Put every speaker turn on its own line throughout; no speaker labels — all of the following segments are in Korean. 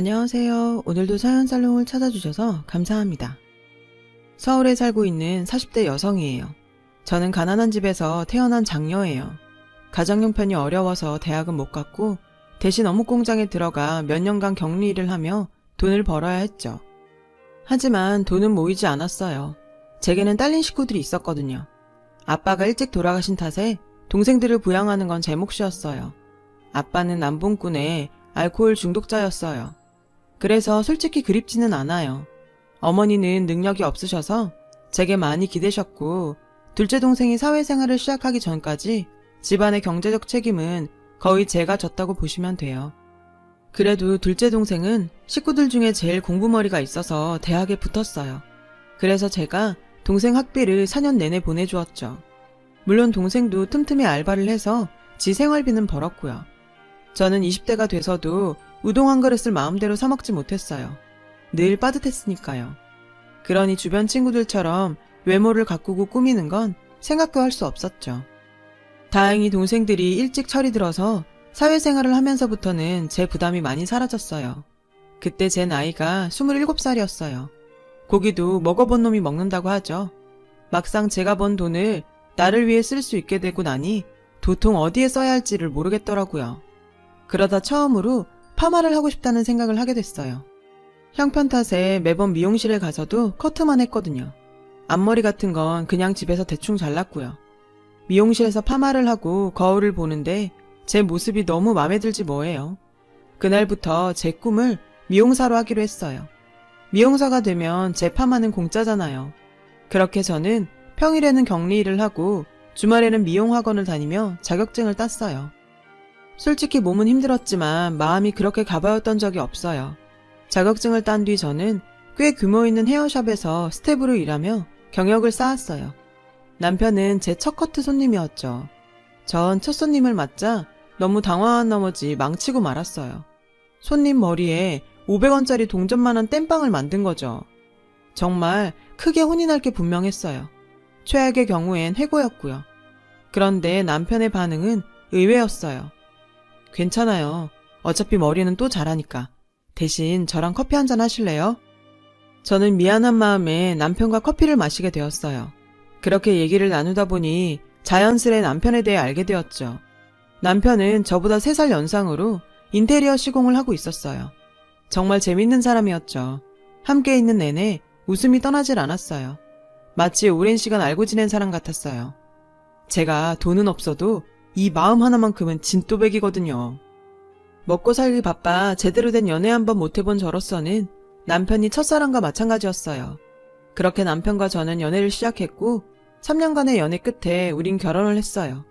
안녕하세요. 오늘도 사연살롱을 찾아주셔서 감사합니다. 서울에 살고 있는 40대 여성이에요. 저는 가난한 집에서 태어난 장녀예요. 가정 형편이 어려워서 대학은 못 갔고 대신 어묵 공장에 들어가 몇 년간 격리 일을 하며 돈을 벌어야 했죠. 하지만 돈은 모이지 않았어요. 제게는 딸린 식구들이 있었거든요. 아빠가 일찍 돌아가신 탓에 동생들을 부양하는 건 제 몫이었어요. 아빠는 남봉꾼에 알코올 중독자였어요. 그래서 솔직히 그립지는 않아요. 어머니는 능력이 없으셔서 제게 많이 기대셨고 둘째 동생이 사회생활을 시작하기 전까지 집안의 경제적 책임은 거의 제가 졌다고 보시면 돼요. 그래도 둘째 동생은 식구들 중에 제일 공부머리가 있어서 대학에 붙었어요. 그래서 제가 동생 학비를 4년 내내 보내주었죠. 물론 동생도 틈틈이 알바를 해서 지 생활비는 벌었고요. 저는 20대가 돼서도 우동 한 그릇을 마음대로 사 먹지 못했어요. 늘 빠듯했으니까요. 그러니 주변 친구들처럼 외모를 가꾸고 꾸미는 건 생각도 할 수 없었죠. 다행히 동생들이 일찍 철이 들어서 사회생활을 하면서부터는 제 부담이 많이 사라졌어요. 그때 제 나이가 27살이었어요. 고기도 먹어본 놈이 먹는다고 하죠. 막상 제가 번 돈을 나를 위해 쓸 수 있게 되고 나니 도통 어디에 써야 할지를 모르겠더라고요. 그러다 처음으로 파마를 하고 싶다는 생각을 하게 됐어요. 형편 탓에 매번 미용실에 가서도 커트만 했거든요. 앞머리 같은 건 그냥 집에서 대충 잘랐고요. 미용실에서 파마를 하고 거울을 보는데 제 모습이 너무 마음에 들지 뭐예요. 그날부터 제 꿈을 미용사로 하기로 했어요. 미용사가 되면 제 파마는 공짜잖아요. 그렇게 저는 평일에는 격리 일을 하고 주말에는 미용학원을 다니며 자격증을 땄어요. 솔직히 몸은 힘들었지만 마음이 그렇게 가벼웠던 적이 없어요. 자격증을 딴 뒤 저는 꽤 규모 있는 헤어샵에서 스텝으로 일하며 경력을 쌓았어요. 남편은 제 첫 커트 손님이었죠. 전 첫 손님을 맞자 너무 당황한 나머지 망치고 말았어요. 손님 머리에 500원짜리 동전만한 땜빵을 만든 거죠. 정말 크게 혼이 날 게 분명했어요. 최악의 경우엔 해고였고요. 그런데 남편의 반응은 의외였어요. 괜찮아요. 어차피 머리는 또 자라니까. 대신 저랑 커피 한잔 하실래요? 저는 미안한 마음에 남편과 커피를 마시게 되었어요. 그렇게 얘기를 나누다 보니 자연스레 남편에 대해 알게 되었죠. 남편은 저보다 3살 연상으로 인테리어 시공을 하고 있었어요. 정말 재밌는 사람이었죠. 함께 있는 내내 웃음이 떠나질 않았어요. 마치 오랜 시간 알고 지낸 사람 같았어요. 제가 돈은 없어도 이 마음 하나만큼은 진또백이거든요. 먹고 살기 바빠 제대로 된 연애 한번 못해본 저로서는 남편이 첫사랑과 마찬가지였어요. 그렇게 남편과 저는 연애를 시작했고 3년간의 연애 끝에 우린 결혼을 했어요.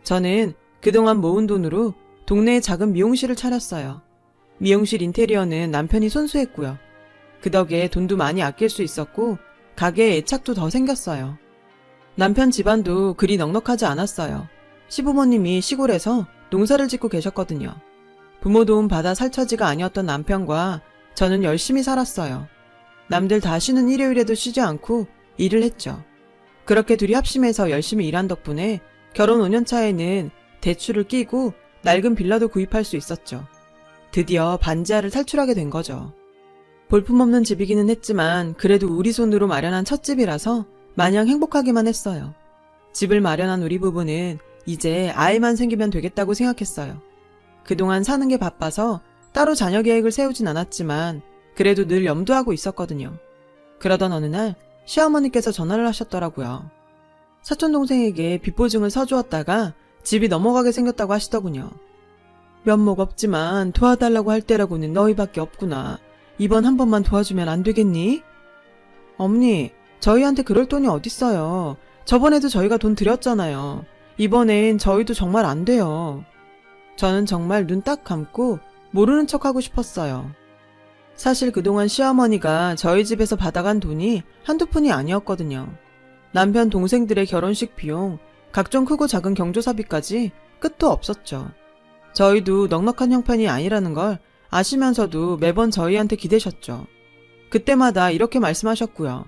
저는 그동안 모은 돈으로 동네에 작은 미용실을 차렸어요. 미용실 인테리어는 남편이 손수했고요. 그 덕에 돈도 많이 아낄 수 있었고 가게에 애착도 더 생겼어요. 남편 집안도 그리 넉넉하지 않았어요. 시부모님이 시골에서 농사를 짓고 계셨거든요. 부모 도움 받아 살 처지가 아니었던 남편과 저는 열심히 살았어요. 남들 다 쉬는 일요일에도 쉬지 않고 일을 했죠. 그렇게 둘이 합심해서 열심히 일한 덕분에 결혼 5년 차에는 대출을 끼고 낡은 빌라도 구입할 수 있었죠. 드디어 반지하를 탈출하게 된 거죠. 볼품없는 집이기는 했지만 그래도 우리 손으로 마련한 첫 집이라서 마냥 행복하기만 했어요. 집을 마련한 우리 부부는 이제 아이만 생기면 되겠다고 생각했어요. 그동안 사는 게 바빠서 따로 자녀 계획을 세우진 않았지만 그래도 늘 염두하고 있었거든요. 그러던 어느 날 시어머니께서 전화를 하셨더라고요. 사촌동생에게 빚보증을 서주었다가 집이 넘어가게 생겼다고 하시더군요. 면목 없지만 도와달라고 할 때라고는 너희밖에 없구나. 이번 한 번만 도와주면 안 되겠니? 어머니, 저희한테 그럴 돈이 어딨어요. 저번에도 저희가 돈 드렸잖아요. 이번엔 저희도 정말 안 돼요. 저는 정말 눈 딱 감고 모르는 척하고 싶었어요. 사실 그동안 시어머니가 저희 집에서 받아간 돈이 한두 푼이 아니었거든요. 남편 동생들의 결혼식 비용, 각종 크고 작은 경조사비까지 끝도 없었죠. 저희도 넉넉한 형편이 아니라는 걸 아시면서도 매번 저희한테 기대셨죠. 그때마다 이렇게 말씀하셨고요.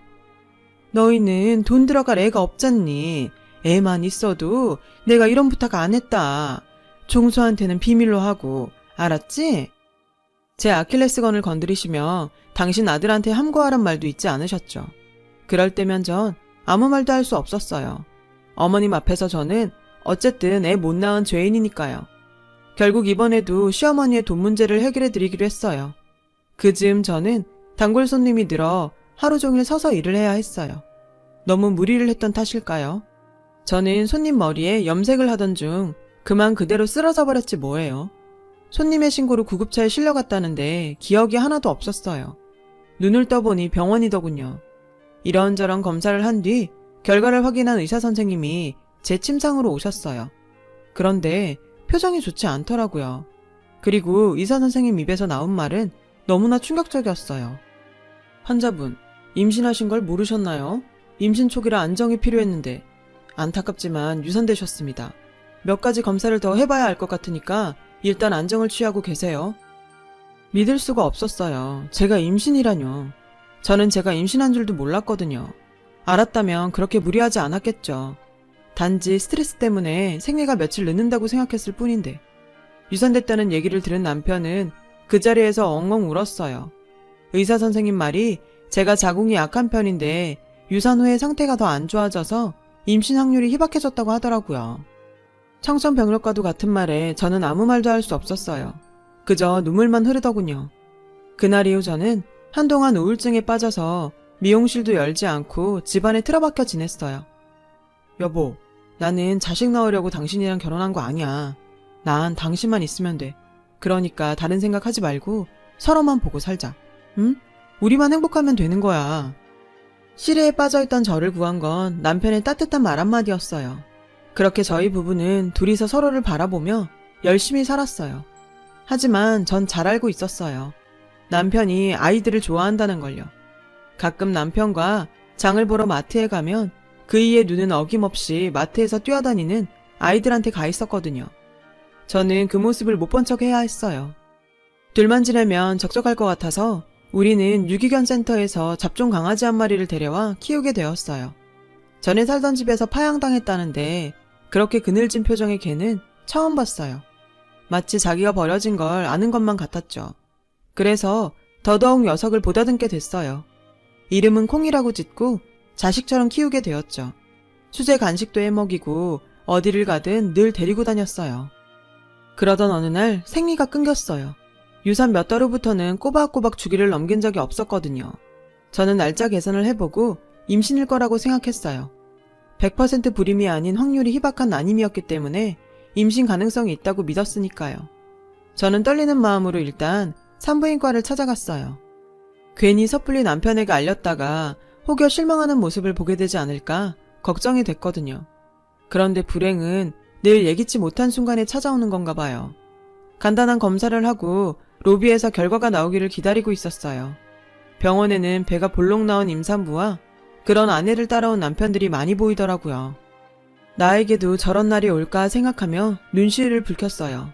너희는 돈 들어갈 애가 없잖니. 애만 있어도 내가 이런 부탁 안 했다. 종수한테는 비밀로 하고, 알았지? 제 아킬레스건을 건드리시며 당신 아들한테 함구하란 말도 잊지 않으셨죠. 그럴 때면 전 아무 말도 할 수 없었어요. 어머님 앞에서 저는 어쨌든 애 못 낳은 죄인이니까요. 결국 이번에도 시어머니의 돈 문제를 해결해 드리기로 했어요. 그 즈음 저는 단골 손님이 늘어 하루 종일 서서 일을 해야 했어요. 너무 무리를 했던 탓일까요? 저는 손님 머리에 염색을 하던 중 그만 그대로 쓰러져 버렸지 뭐예요. 손님의 신고로 구급차에 실려갔다는데 기억이 하나도 없었어요. 눈을 떠보니 병원이더군요. 이런저런 검사를 한 뒤 결과를 확인한 의사 선생님이 제 침상으로 오셨어요. 그런데 표정이 좋지 않더라고요. 그리고 의사 선생님 입에서 나온 말은 너무나 충격적이었어요. 환자분, 임신하신 걸 모르셨나요? 임신 초기라 안정이 필요했는데 안타깝지만 유산되셨습니다. 몇 가지 검사를 더 해봐야 알 것 같으니까 일단 안정을 취하고 계세요. 믿을 수가 없었어요. 제가 임신이라뇨. 저는 제가 임신한 줄도 몰랐거든요. 알았다면 그렇게 무리하지 않았겠죠. 단지 스트레스 때문에 생리가 며칠 늦는다고 생각했을 뿐인데. 유산됐다는 얘기를 들은 남편은 그 자리에서 엉엉 울었어요. 의사 선생님 말이 제가 자궁이 약한 편인데 유산 후에 상태가 더 안 좋아져서 임신 확률이 희박해졌다고 하더라고요. 청천벽력과도 같은 말에 저는 아무 말도 할 수 없었어요. 그저 눈물만 흐르더군요. 그날 이후 저는 한동안 우울증에 빠져서 미용실도 열지 않고 집안에 틀어박혀 지냈어요. 여보, 나는 자식 낳으려고 당신이랑 결혼한 거 아니야. 난 당신만 있으면 돼. 그러니까 다른 생각하지 말고 서로만 보고 살자. 응? 우리만 행복하면 되는 거야. 시래에 빠져있던 저를 구한 건 남편의 따뜻한 말 한마디였어요. 그렇게 저희 부부는 둘이서 서로를 바라보며 열심히 살았어요. 하지만 전 잘 알고 있었어요. 남편이 아이들을 좋아한다는 걸요. 가끔 남편과 장을 보러 마트에 가면 그이의 눈은 어김없이 마트에서 뛰어다니는 아이들한테 가 있었거든요. 저는 그 모습을 못 본 척 해야 했어요. 둘만 지내면 적적할 것 같아서 우리는 유기견 센터에서 잡종 강아지 한 마리를 데려와 키우게 되었어요. 전에 살던 집에서 파양당했다는데 그렇게 그늘진 표정의 개는 처음 봤어요. 마치 자기가 버려진 걸 아는 것만 같았죠. 그래서 더더욱 녀석을 보다듬게 됐어요. 이름은 콩이라고 짓고 자식처럼 키우게 되었죠. 수제 간식도 해먹이고 어디를 가든 늘 데리고 다녔어요. 그러던 어느 날 생리가 끊겼어요. 유산 몇 달 후부터는 꼬박꼬박 주기를 넘긴 적이 없었거든요. 저는 날짜 계산을 해보고 임신일 거라고 생각했어요. 100% 불임이 아닌 확률이 희박한 난임이었기 때문에 임신 가능성이 있다고 믿었으니까요. 저는 떨리는 마음으로 일단 산부인과를 찾아갔어요. 괜히 섣불리 남편에게 알렸다가 혹여 실망하는 모습을 보게 되지 않을까 걱정이 됐거든요. 그런데 불행은 늘 예기치 못한 순간에 찾아오는 건가 봐요. 간단한 검사를 하고 로비에서 결과가 나오기를 기다리고 있었어요. 병원에는 배가 볼록 나온 임산부와 그런 아내를 따라온 남편들이 많이 보이더라고요. 나에게도 저런 날이 올까 생각하며 눈시울을 붉혔어요.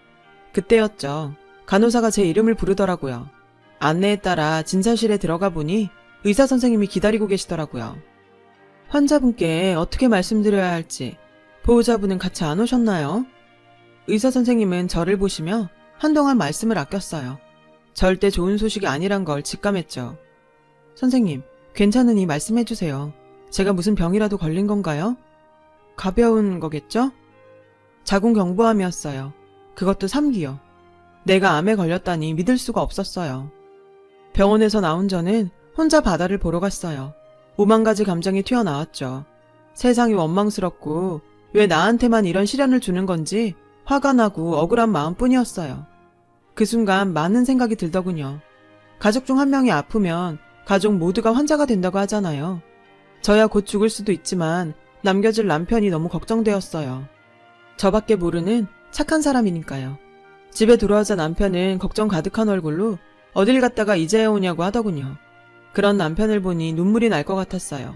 그때였죠. 간호사가 제 이름을 부르더라고요. 안내에 따라 진찰실에 들어가 보니 의사 선생님이 기다리고 계시더라고요. 환자분께 어떻게 말씀드려야 할지 보호자분은 같이 안 오셨나요? 의사 선생님은 저를 보시며 한동안 말씀을 아꼈어요. 절대 좋은 소식이 아니란 걸 직감했죠. 선생님, 괜찮으니 말씀해주세요. 제가 무슨 병이라도 걸린 건가요? 가벼운 거겠죠? 자궁경부암이었어요. 그것도 3기요. 내가 암에 걸렸다니 믿을 수가 없었어요. 병원에서 나온 저는 혼자 바다를 보러 갔어요. 오만 가지 감정이 튀어나왔죠. 세상이 원망스럽고 왜 나한테만 이런 시련을 주는 건지 화가 나고 억울한 마음뿐이었어요. 그 순간 많은 생각이 들더군요. 가족 중 한 명이 아프면 가족 모두가 환자가 된다고 하잖아요. 저야 곧 죽을 수도 있지만 남겨질 남편이 너무 걱정되었어요. 저밖에 모르는 착한 사람이니까요. 집에 돌아오자 남편은 걱정 가득한 얼굴로 어딜 갔다가 이제야 오냐고 하더군요. 그런 남편을 보니 눈물이 날 것 같았어요.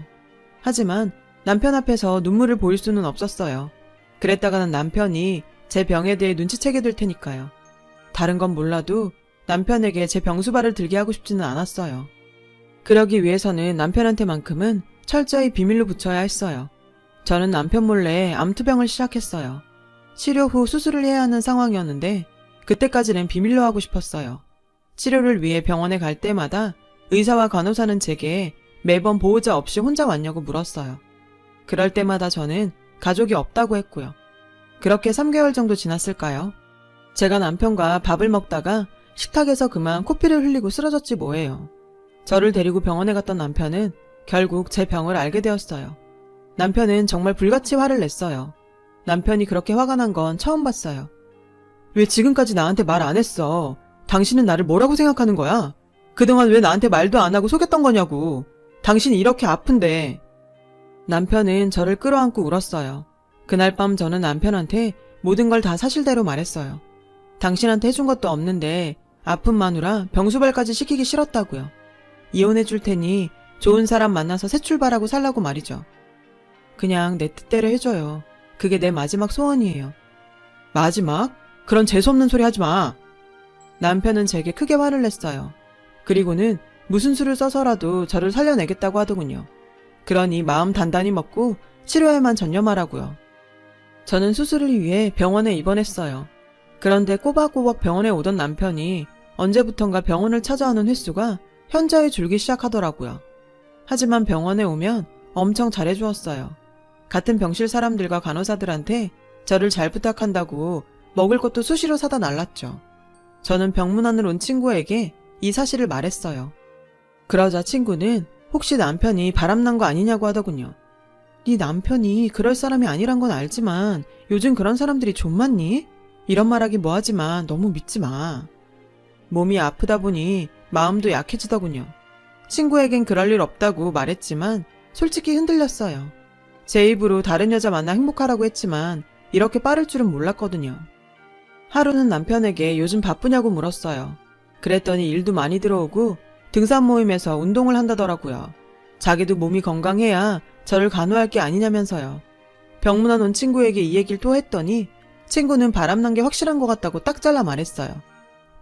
하지만 남편 앞에서 눈물을 보일 수는 없었어요. 그랬다가는 남편이 제 병에 대해 눈치채게 될 테니까요. 다른 건 몰라도 남편에게 제 병수발을 들게 하고 싶지는 않았어요. 그러기 위해서는 남편한테만큼은 철저히 비밀로 붙여야 했어요. 저는 남편 몰래 암투병을 시작했어요. 치료 후 수술을 해야 하는 상황이었는데 그때까지는 비밀로 하고 싶었어요. 치료를 위해 병원에 갈 때마다 의사와 간호사는 제게 매번 보호자 없이 혼자 왔냐고 물었어요. 그럴 때마다 저는 가족이 없다고 했고요. 그렇게 3개월 정도 지났을까요? 제가 남편과 밥을 먹다가 식탁에서 그만 코피를 흘리고 쓰러졌지 뭐예요. 저를 데리고 병원에 갔던 남편은 결국 제 병을 알게 되었어요. 남편은 정말 불같이 화를 냈어요. 남편이 그렇게 화가 난 건 처음 봤어요. 왜 지금까지 나한테 말 안 했어? 당신은 나를 뭐라고 생각하는 거야? 그동안 왜 나한테 말도 안 하고 속였던 거냐고. 당신이 이렇게 아픈데. 남편은 저를 끌어안고 울었어요. 그날 밤 저는 남편한테 모든 걸 다 사실대로 말했어요. 당신한테 해준 것도 없는데 아픈 마누라 병수발까지 시키기 싫었다고요. 이혼해 줄 테니 좋은 사람 만나서 새 출발하고 살라고 말이죠. 그냥 내 뜻대로 해줘요. 그게 내 마지막 소원이에요. 마지막? 그런 재수없는 소리 하지 마. 남편은 제게 크게 화를 냈어요. 그리고는 무슨 수를 써서라도 저를 살려내겠다고 하더군요. 그러니 마음 단단히 먹고 치료에만 전념하라고요. 저는 수술을 위해 병원에 입원했어요. 그런데 꼬박꼬박 병원에 오던 남편이 언제부턴가 병원을 찾아오는 횟수가 현저히 줄기 시작하더라고요. 하지만 병원에 오면 엄청 잘해주었어요. 같은 병실 사람들과 간호사들한테 저를 잘 부탁한다고 먹을 것도 수시로 사다 날랐죠. 저는 병문안을 온 친구에게 이 사실을 말했어요. 그러자 친구는 혹시 남편이 바람난 거 아니냐고 하더군요. 네 남편이 그럴 사람이 아니란 건 알지만 요즘 그런 사람들이 좀 많니? 이런 말하기 뭐하지만 너무 믿지 마. 몸이 아프다 보니 마음도 약해지더군요. 친구에겐 그럴 일 없다고 말했지만 솔직히 흔들렸어요. 제 입으로 다른 여자 만나 행복하라고 했지만 이렇게 빠를 줄은 몰랐거든요. 하루는 남편에게 요즘 바쁘냐고 물었어요. 그랬더니 일도 많이 들어오고 등산 모임에서 운동을 한다더라고요. 자기도 몸이 건강해야 저를 간호할 게 아니냐면서요. 병문안 온 친구에게 이 얘기를 또 했더니 친구는 바람난 게 확실한 것 같다고 딱 잘라 말했어요.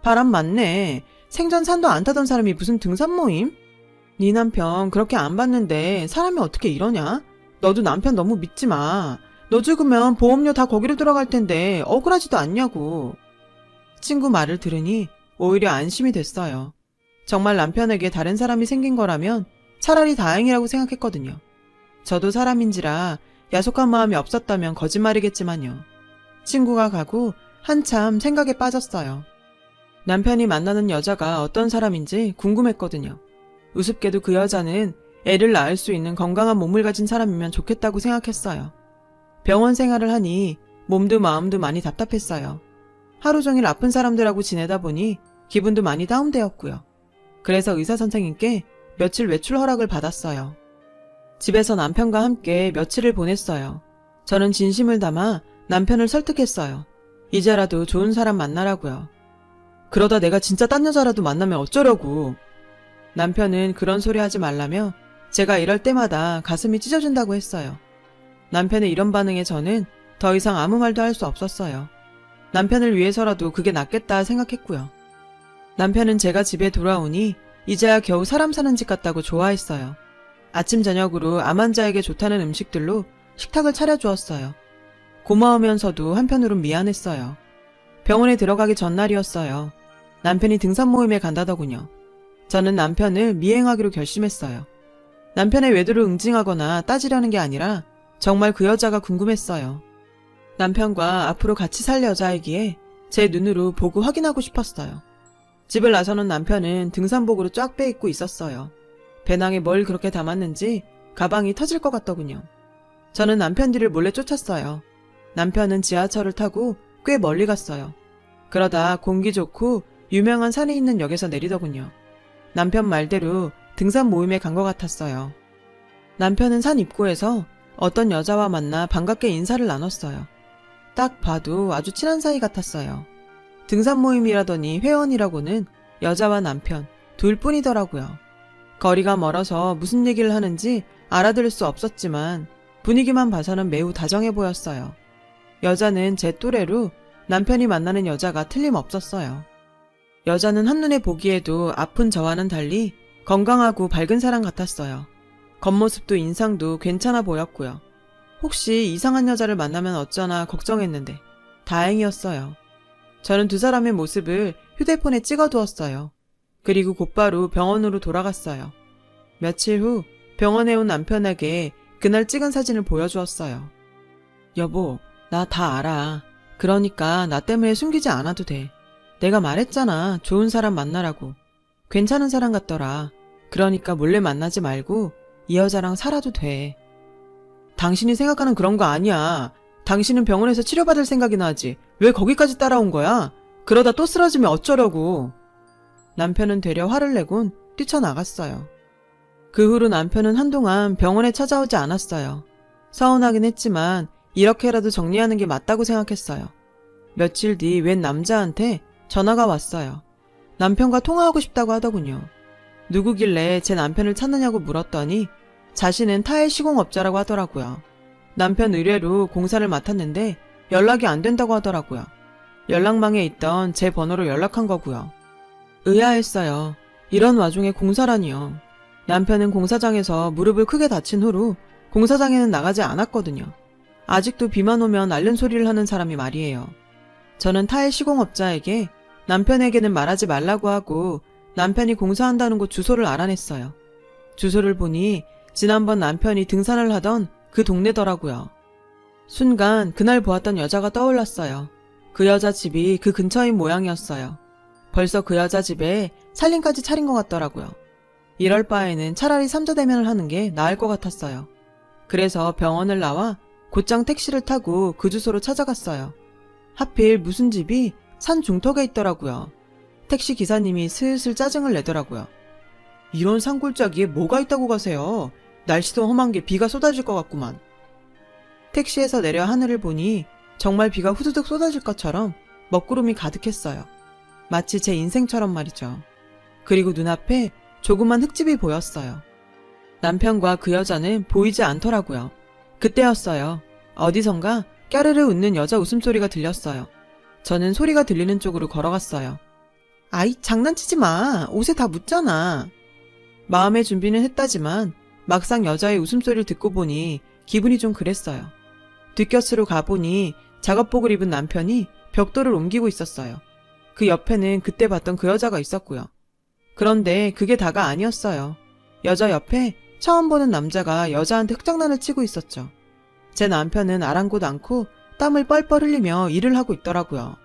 바람 맞네. 생전 산도 안 타던 사람이 무슨 등산 모임? 네 남편 그렇게 안 봤는데 사람이 어떻게 이러냐? 너도 남편 너무 믿지 마. 너 죽으면 보험료 다 거기로 들어갈 텐데 억울하지도 않냐고. 친구 말을 들으니 오히려 안심이 됐어요. 정말 남편에게 다른 사람이 생긴 거라면 차라리 다행이라고 생각했거든요. 저도 사람인지라 야속한 마음이 없었다면 거짓말이겠지만요. 친구가 가고 한참 생각에 빠졌어요. 남편이 만나는 여자가 어떤 사람인지 궁금했거든요. 우습게도 그 여자는 애를 낳을 수 있는 건강한 몸을 가진 사람이면 좋겠다고 생각했어요. 병원 생활을 하니 몸도 마음도 많이 답답했어요. 하루 종일 아픈 사람들하고 지내다 보니 기분도 많이 다운되었고요. 그래서 의사 선생님께 며칠 외출 허락을 받았어요. 집에서 남편과 함께 며칠을 보냈어요. 저는 진심을 담아 남편을 설득했어요. 이제라도 좋은 사람 만나라고요. 그러다 내가 진짜 딴 여자라도 만나면 어쩌려고. 남편은 그런 소리 하지 말라며 제가 이럴 때마다 가슴이 찢어진다고 했어요. 남편의 이런 반응에 저는 더 이상 아무 말도 할 수 없었어요. 남편을 위해서라도 그게 낫겠다 생각했고요. 남편은 제가 집에 돌아오니 이제야 겨우 사람 사는 집 같다고 좋아했어요. 아침 저녁으로 암 환자에게 좋다는 음식들로 식탁을 차려주었어요. 고마우면서도 한편으론 미안했어요. 병원에 들어가기 전날이었어요. 남편이 등산 모임에 간다더군요. 저는 남편을 미행하기로 결심했어요. 남편의 외도를 응징하거나 따지려는 게 아니라 정말 그 여자가 궁금했어요. 남편과 앞으로 같이 살 여자이기에 제 눈으로 보고 확인하고 싶었어요. 집을 나서는 남편은 등산복으로 쫙 빼입고 있었어요. 배낭에 뭘 그렇게 담았는지 가방이 터질 것 같더군요. 저는 남편 뒤를 몰래 쫓았어요. 남편은 지하철을 타고 꽤 멀리 갔어요. 그러다 공기 좋고 유명한 산이 있는 역에서 내리더군요. 남편 말대로 등산 모임에 간 것 같았어요. 남편은 산 입구에서 어떤 여자와 만나 반갑게 인사를 나눴어요. 딱 봐도 아주 친한 사이 같았어요. 등산 모임이라더니 회원이라고는 여자와 남편 둘뿐이더라고요. 거리가 멀어서 무슨 얘기를 하는지 알아들을 수 없었지만 분위기만 봐서는 매우 다정해 보였어요. 여자는 제 또래로 남편이 만나는 여자가 틀림없었어요. 여자는 한눈에 보기에도 아픈 저와는 달리 건강하고 밝은 사람 같았어요. 겉모습도 인상도 괜찮아 보였고요. 혹시 이상한 여자를 만나면 어쩌나 걱정했는데 다행이었어요. 저는 두 사람의 모습을 휴대폰에 찍어두었어요. 그리고 곧바로 병원으로 돌아갔어요. 며칠 후 병원에 온 남편에게 그날 찍은 사진을 보여주었어요. 여보, 나 다 알아. 그러니까 나 때문에 숨기지 않아도 돼. 내가 말했잖아. 좋은 사람 만나라고. 괜찮은 사람 같더라. 그러니까 몰래 만나지 말고 이 여자랑 살아도 돼. 당신이 생각하는 그런 거 아니야. 당신은 병원에서 치료받을 생각이나 하지. 왜 거기까지 따라온 거야? 그러다 또 쓰러지면 어쩌려고. 남편은 되려 화를 내곤 뛰쳐나갔어요. 그 후로 남편은 한동안 병원에 찾아오지 않았어요. 서운하긴 했지만 이렇게라도 정리하는 게 맞다고 생각했어요. 며칠 뒤 웬 남자한테 전화가 왔어요. 남편과 통화하고 싶다고 하더군요. 누구길래 제 남편을 찾느냐고 물었더니 자신은 타일 시공업자라고 하더라고요. 남편 의뢰로 공사를 맡았는데 연락이 안 된다고 하더라고요. 연락망에 있던 제 번호로 연락한 거고요. 의아했어요. 이런 와중에 공사라니요. 남편은 공사장에서 무릎을 크게 다친 후로 공사장에는 나가지 않았거든요. 아직도 비만 오면 앓는 소리를 하는 사람이 말이에요. 저는 타일 시공업자에게 남편에게는 말하지 말라고 하고 남편이 공사한다는 곳 주소를 알아냈어요. 주소를 보니 지난번 남편이 등산을 하던 그 동네더라고요. 순간 그날 보았던 여자가 떠올랐어요. 그 여자 집이 그 근처인 모양이었어요. 벌써 그 여자 집에 살림까지 차린 것 같더라고요. 이럴 바에는 차라리 삼자대면을 하는 게 나을 것 같았어요. 그래서 병원을 나와 곧장 택시를 타고 그 주소로 찾아갔어요. 하필 무슨 집이 산 중턱에 있더라고요. 택시 기사님이 슬슬 짜증을 내더라고요. 이런 산골짜기에 뭐가 있다고 가세요? 날씨도 험한 게 비가 쏟아질 것 같구만. 택시에서 내려 하늘을 보니 정말 비가 후두둑 쏟아질 것처럼 먹구름이 가득했어요. 마치 제 인생처럼 말이죠. 그리고 눈앞에 조그만 흙집이 보였어요. 남편과 그 여자는 보이지 않더라고요. 그때였어요. 어디선가 까르르 웃는 여자 웃음소리가 들렸어요. 저는 소리가 들리는 쪽으로 걸어갔어요. 아이, 장난치지 마. 옷에 다 묻잖아. 마음의 준비는 했다지만 막상 여자의 웃음소리를 듣고 보니 기분이 좀 그랬어요. 뒷곁으로 가보니 작업복을 입은 남편이 벽돌을 옮기고 있었어요. 그 옆에는 그때 봤던 그 여자가 있었고요. 그런데 그게 다가 아니었어요. 여자 옆에 처음 보는 남자가 여자한테 흑장난을 치고 있었죠. 제 남편은 아랑곳 않고 땀을 뻘뻘 흘리며 일을 하고 있더라고요.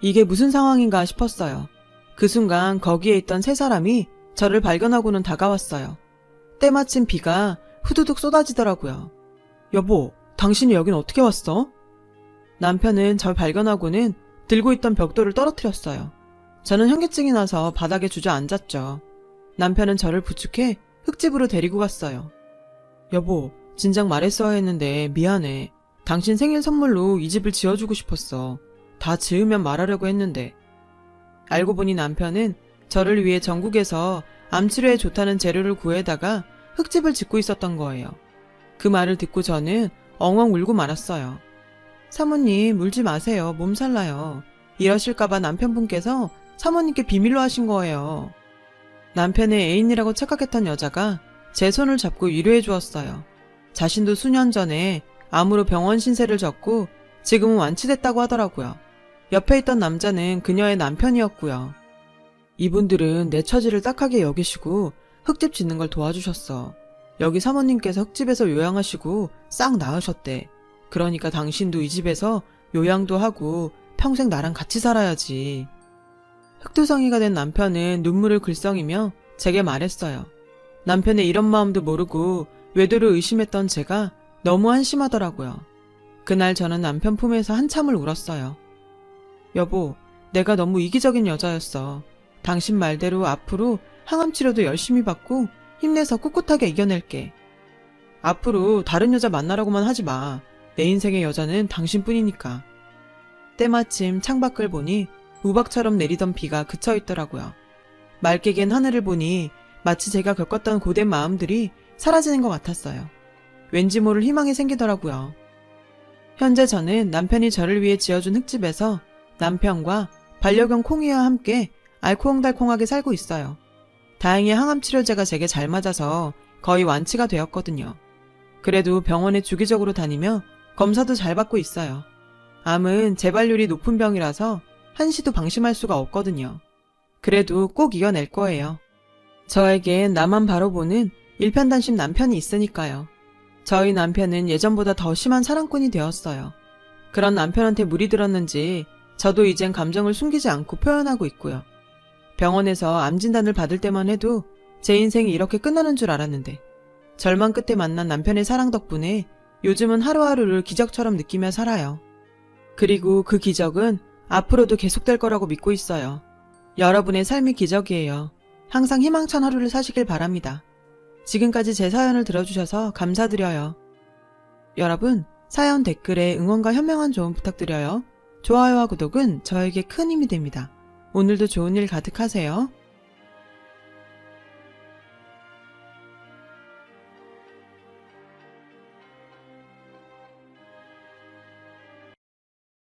이게 무슨 상황인가 싶었어요. 그 순간 거기에 있던 세 사람이 저를 발견하고는 다가왔어요. 때마침 비가 후두둑 쏟아지더라고요. 여보, 당신이 여긴 어떻게 왔어? 남편은 절 발견하고는 들고 있던 벽돌을 떨어뜨렸어요. 저는 현기증이 나서 바닥에 주저앉았죠. 남편은 저를 부축해 흙집으로 데리고 갔어요. 여보, 진작 말했어야 했는데 미안해. 당신 생일 선물로 이 집을 지어주고 싶었어. 다 지으면 말하려고 했는데. 알고 보니 남편은 저를 위해 전국에서 암치료에 좋다는 재료를 구해다가 흙집을 짓고 있었던 거예요. 그 말을 듣고 저는 엉엉 울고 말았어요. 사모님, 울지 마세요. 몸살 나요. 이러실까봐 남편분께서 사모님께 비밀로 하신 거예요. 남편의 애인이라고 착각했던 여자가 제 손을 잡고 위로해 주었어요. 자신도 수년 전에 암으로 병원 신세를 졌고 지금은 완치됐다고 하더라고요. 옆에 있던 남자는 그녀의 남편이었고요. 이분들은 내 처지를 딱하게 여기시고 흙집 짓는 걸 도와주셨어. 여기 사모님께서 흙집에서 요양하시고 싹 나으셨대. 그러니까 당신도 이 집에서 요양도 하고 평생 나랑 같이 살아야지. 흙두성이가 된 남편은 눈물을 글썽이며 제게 말했어요. 남편의 이런 마음도 모르고 외도를 의심했던 제가 너무 한심하더라고요. 그날 저는 남편 품에서 한참을 울었어요. 여보, 내가 너무 이기적인 여자였어. 당신 말대로 앞으로 항암 치료도 열심히 받고 힘내서 꿋꿋하게 이겨낼게. 앞으로 다른 여자 만나라고만 하지 마. 내 인생의 여자는 당신뿐이니까. 때마침 창밖을 보니 우박처럼 내리던 비가 그쳐 있더라고요. 맑게 갠 하늘을 보니 마치 제가 겪었던 고된 마음들이 사라지는 것 같았어요. 왠지 모를 희망이 생기더라고요. 현재 저는 남편이 저를 위해 지어준 흙집에서 남편과 반려견 콩이와 함께 알콩달콩하게 살고 있어요. 다행히 항암 치료제가 제게 잘 맞아서 거의 완치가 되었거든요. 그래도 병원에 주기적으로 다니며 검사도 잘 받고 있어요. 암은 재발률이 높은 병이라서 한시도 방심할 수가 없거든요. 그래도 꼭 이겨낼 거예요. 저에겐 나만 바로 보는 일편단심 남편이 있으니까요. 저희 남편은 예전보다 더 심한 사랑꾼이 되었어요. 그런 남편한테 물이 들었는지 저도 이젠 감정을 숨기지 않고 표현하고 있고요. 병원에서 암 진단을 받을 때만 해도 제 인생이 이렇게 끝나는 줄 알았는데 절망 끝에 만난 남편의 사랑 덕분에 요즘은 하루하루를 기적처럼 느끼며 살아요. 그리고 그 기적은 앞으로도 계속될 거라고 믿고 있어요. 여러분의 삶이 기적이에요. 항상 희망찬 하루를 사시길 바랍니다. 지금까지 제 사연을 들어주셔서 감사드려요. 여러분, 사연 댓글에 응원과 현명한 조언 부탁드려요. 좋아요와 구독은 저에게 큰 힘이 됩니다. 오늘도 좋은 일 가득하세요.